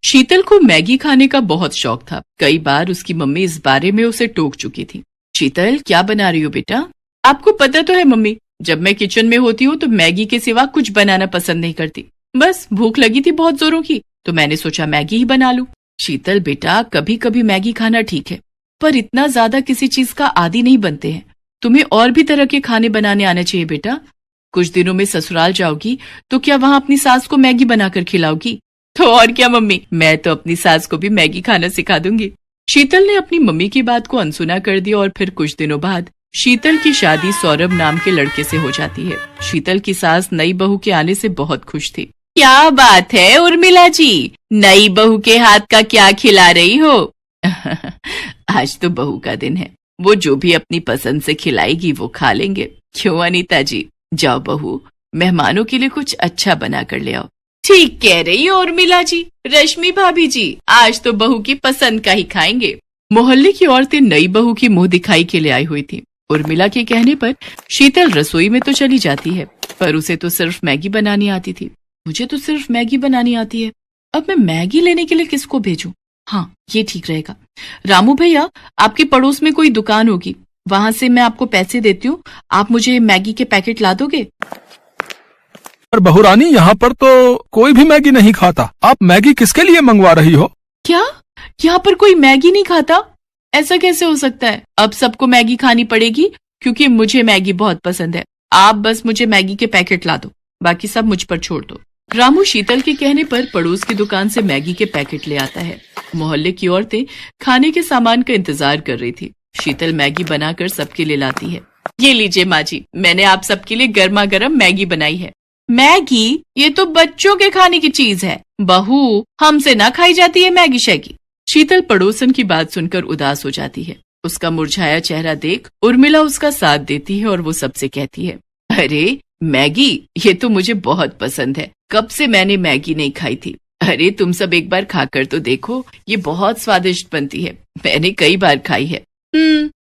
शीतल को मैगी खाने का बहुत शौक था। कई बार उसकी मम्मी इस बारे में उसे टोक चुकी थी। शीतल, क्या बना रही हो बेटा? आपको पता तो है मम्मी, जब मैं किचन में होती हूँ तो मैगी के सिवा कुछ बनाना पसंद नहीं करती। बस भूख लगी थी बहुत जोरों की, तो मैंने सोचा मैगी ही बना लूं। शीतल बेटा, कभी कभी मैगी खाना ठीक है, पर इतना ज्यादा किसी चीज का आदी नहीं बनते हैं। तुम्हें और भी तरह के खाने बनाने आने चाहिए बेटा। कुछ दिनों में ससुराल जाओगी तो क्या वहाँ अपनी सास को मैगी बनाकर खिलाओगी? तो और क्या मम्मी, मैं तो अपनी सास को भी मैगी खाना सिखा दूंगी। शीतल ने अपनी मम्मी की बात को अनसुना कर दिया और फिर कुछ दिनों बाद शीतल की शादी सौरभ नाम के लड़के से हो जाती है। शीतल की सास नई बहू के आने से बहुत खुश थी। क्या बात है उर्मिला जी, नई बहू के हाथ का क्या खिला रही हो? आज तो बहू का दिन है, वो जो भी अपनी पसंद से खिलाएगी वो खा लेंगे। क्यों अनीता जी? जाओ बहू, मेहमानों के लिए कुछ अच्छा बना कर ले आओ। ठीक कह रही हो उर्मिला जी। रश्मि भाभी जी, आज तो बहू की पसंद का ही खाएंगे। मोहल्ले की औरतें नई बहू की मुंह दिखाई के लिए आई हुई थी। उर्मिला के कहने पर शीतल रसोई में तो चली जाती है, पर उसे तो सिर्फ मैगी बनानी आती थी। मुझे तो सिर्फ मैगी बनानी आती है, अब मैं मैगी लेने के लिए किसको भेजूं? हाँ, ये ठीक रहेगा। रामू भैया, आपके पड़ोस में कोई दुकान होगी, वहां से मैं आपको पैसे देती हूँ, आप मुझे मैगी के पैकेट ला दोगे? पर बहुरानी, यहाँ पर तो कोई भी मैगी नहीं खाता। आप मैगी किसके लिए मंगवा रही हो? क्या यहाँ पर कोई मैगी नहीं खाता? ऐसा कैसे हो सकता है? अब सबको मैगी खानी पड़ेगी क्योंकि मुझे मैगी बहुत पसंद है। आप बस मुझे मैगी के पैकेट ला दो, बाकी सब मुझ पर छोड़ दो। रामू शीतल के कहने पर पड़ोस की दुकान से मैगी के पैकेट ले आता है। मोहल्ले की औरतें खाने के सामान का इंतजार कर रही थी। शीतल मैगी बनाकर सबके लिए लाती है। ये लीजिए माँ जी, मैंने आप सबके लिए गर्मा गर्म मैगी बनाई है। मैगी? ये तो बच्चों के खाने की चीज है बहू, हमसे ना खाई जाती है मैगी शैगी। शीतल पड़ोसन की बात सुनकर उदास हो जाती है। उसका मुरझाया चेहरा देख उर्मिला उसका साथ देती है और वो सबसे कहती है, अरे मैगी, ये तो मुझे बहुत पसंद है, कब से मैंने मैगी नहीं खाई थी। अरे तुम सब एक बार खाकर तो देखो, ये बहुत स्वादिष्ट बनती है, मैंने कई बार खाई है।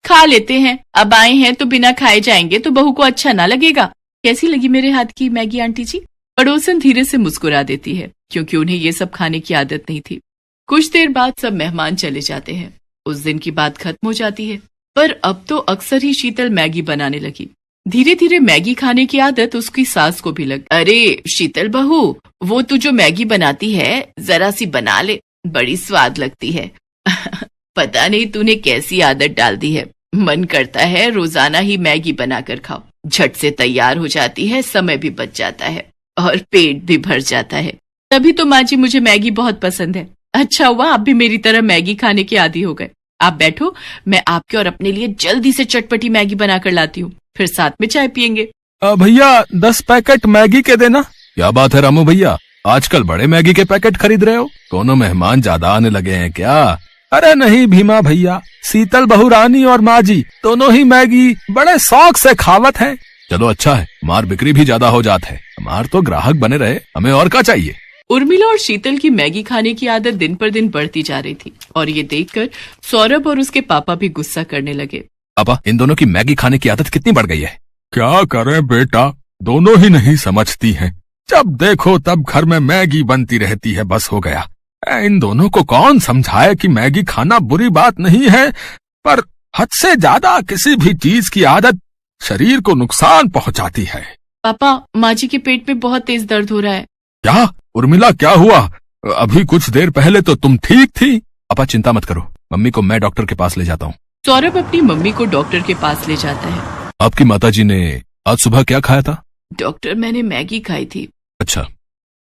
खा लेते हैं, अब आए हैं तो बिना खाए जाएंगे तो बहू को अच्छा ना लगेगा। कैसी लगी मेरे हाथ की मैगी आंटी जी? पड़ोसन धीरे से मुस्कुरा देती है, क्योंकि उन्हें ये सब खाने की आदत नहीं थी। कुछ देर बाद सब मेहमान चले जाते हैं। उस दिन की बात खत्म हो जाती है, पर अब तो अक्सर ही शीतल मैगी बनाने लगी। धीरे धीरे मैगी खाने की आदत उसकी सास को भी लग। अरे शीतल बहू, वो तू जो मैगी बनाती है जरा सी बना ले, बड़ी स्वाद लगती है। पता नहीं तूने कैसी आदत डाल दी है, मन करता है रोजाना ही मैगी बनाकर खाओ। झट से तैयार हो जाती है, समय भी बच जाता है और पेट भी भर जाता है। तभी तो माँ जी मुझे मैगी बहुत पसंद है। अच्छा हुआ आप भी मेरी तरह मैगी खाने के आदी हो गए। आप बैठो, मैं आपके और अपने लिए जल्दी से चटपटी मैगी बनाकर लाती हूँ, फिर साथ में चाय पियेंगे। भैया 10 पैकेट मैगी के देना। क्या बात है रामू भैया, आजकल बड़े मैगी के पैकेट खरीद रहे हो? दोनों मेहमान ज्यादा आने लगे हैं क्या? अरे नहीं भीमा भैया, शीतल बहुरानी और माँ जी दोनों ही मैगी बड़े शौक से खावत हैं। चलो अच्छा है, हमार बिक्री भी ज्यादा हो जात है, हमार तो ग्राहक बने रहे, हमें और क्या चाहिए। उर्मिला और शीतल की मैगी खाने की आदत दिन पर दिन बढ़ती जा रही थी और ये देखकर सौरभ और उसके पापा भी गुस्सा करने लगे। पापा, इन दोनों की मैगी खाने की आदत कितनी बढ़ गई है। क्या करें बेटा, दोनों ही नहीं समझती हैं। जब देखो तब घर में मैगी बनती रहती है, बस हो गया। इन दोनों को कौन समझाए कि मैगी खाना बुरी बात नहीं है, पर हद से ज्यादा किसी भी चीज की आदत शरीर को नुकसान पहुंचाती है। पापा, माँ जी के पेट में बहुत तेज दर्द हो रहा है। क्या उर्मिला, क्या हुआ? अभी कुछ देर पहले तो तुम ठीक थी। पापा चिंता मत करो, मम्मी को मैं डॉक्टर के पास ले जाता हूँ। सौरभ अपनी मम्मी को डॉक्टर के पास ले जाता है। आपकी माताजी ने आज सुबह क्या खाया था? डॉक्टर, मैंने मैगी खाई थी। अच्छा,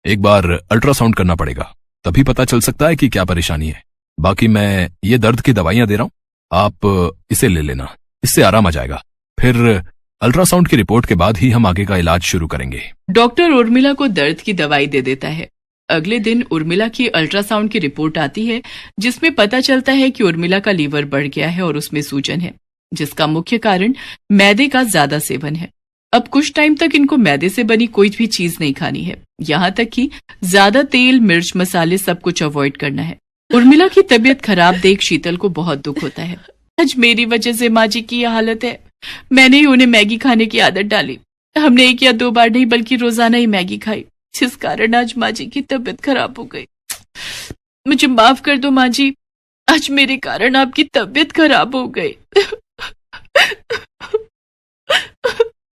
एक बार अल्ट्रासाउंड करना पड़ेगा, तभी पता चल सकता है कि क्या परेशानी है। बाकी मैं ये दर्द की दवाइयां दे रहा हूँ, आप इसे ले लेना, इससे आराम आ जाएगा। फिर अल्ट्रासाउंड की रिपोर्ट के बाद ही हम आगे का इलाज शुरू करेंगे। डॉक्टर उर्मिला को दर्द की दवाई दे देता है। अगले दिन उर्मिला की अल्ट्रासाउंड की रिपोर्ट आती है, जिसमें पता चलता है कि उर्मिला का लीवर बढ़ गया है और उसमें सूजन है, जिसका मुख्य कारण मैदे का ज्यादा सेवन है। अब कुछ टाइम तक इनको मैदे से बनी कोई भी चीज नहीं खानी है, यहाँ तक कि ज्यादा तेल, मिर्च, मसाले सब कुछ अवॉइड करना है। उर्मिला की तबीयत खराब देख शीतल को बहुत दुख होता है। आज मेरी वजह से माँ जी की यह हालत है, मैंने ही उन्हें मैगी खाने की आदत डाली। हमने 1 या 2 बार नहीं बल्कि रोजाना ही मैगी खाई, जिस कारण आज माँ जी की तबीयत खराब हो गई। मुझे माफ कर दो माँ जी, आज मेरे कारण आपकी तबीयत खराब हो गई।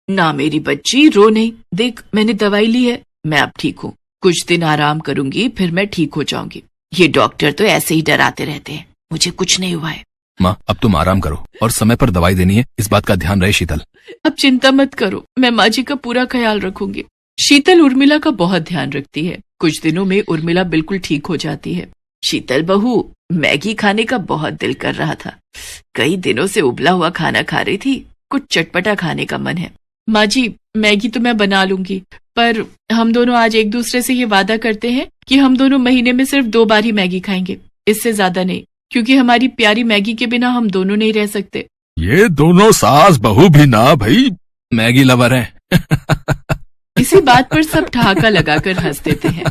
ना मेरी बच्ची, रो नहीं, देख मैंने दवाई ली है, मैं अब ठीक हूँ। कुछ दिन आराम करूंगी, फिर मैं ठीक हो जाऊंगी। ये डॉक्टर तो ऐसे ही डराते रहते हैं, मुझे कुछ नहीं हुआ है। माँ अब तुम आराम करो और समय पर दवाई देनी है, इस बात का ध्यान रहे शीतल। अब चिंता मत करो, मैं माँ जी का पूरा ख्याल रखूंगी। शीतल उर्मिला का बहुत ध्यान रखती है। कुछ दिनों में उर्मिला बिल्कुल ठीक हो जाती है। शीतल बहू, मैगी खाने का बहुत दिल कर रहा था। कई दिनों से उबला हुआ खाना खा रही थी, कुछ चटपटा खाने का मन है। माँ जी, मैगी तो मैं बना लूंगी, पर हम दोनों आज एक दूसरे से ये वादा करते हैं कि हम दोनों महीने में सिर्फ 2 बार ही मैगी खाएंगे, इससे ज्यादा नहीं, क्योंकि हमारी प्यारी मैगी के बिना हम दोनों नहीं रह सकते। ये दोनों सास बहू भी ना भाई मैगी लवर हैं। इसी बात पर सब ठहाका लगाकर हंस देते हैं।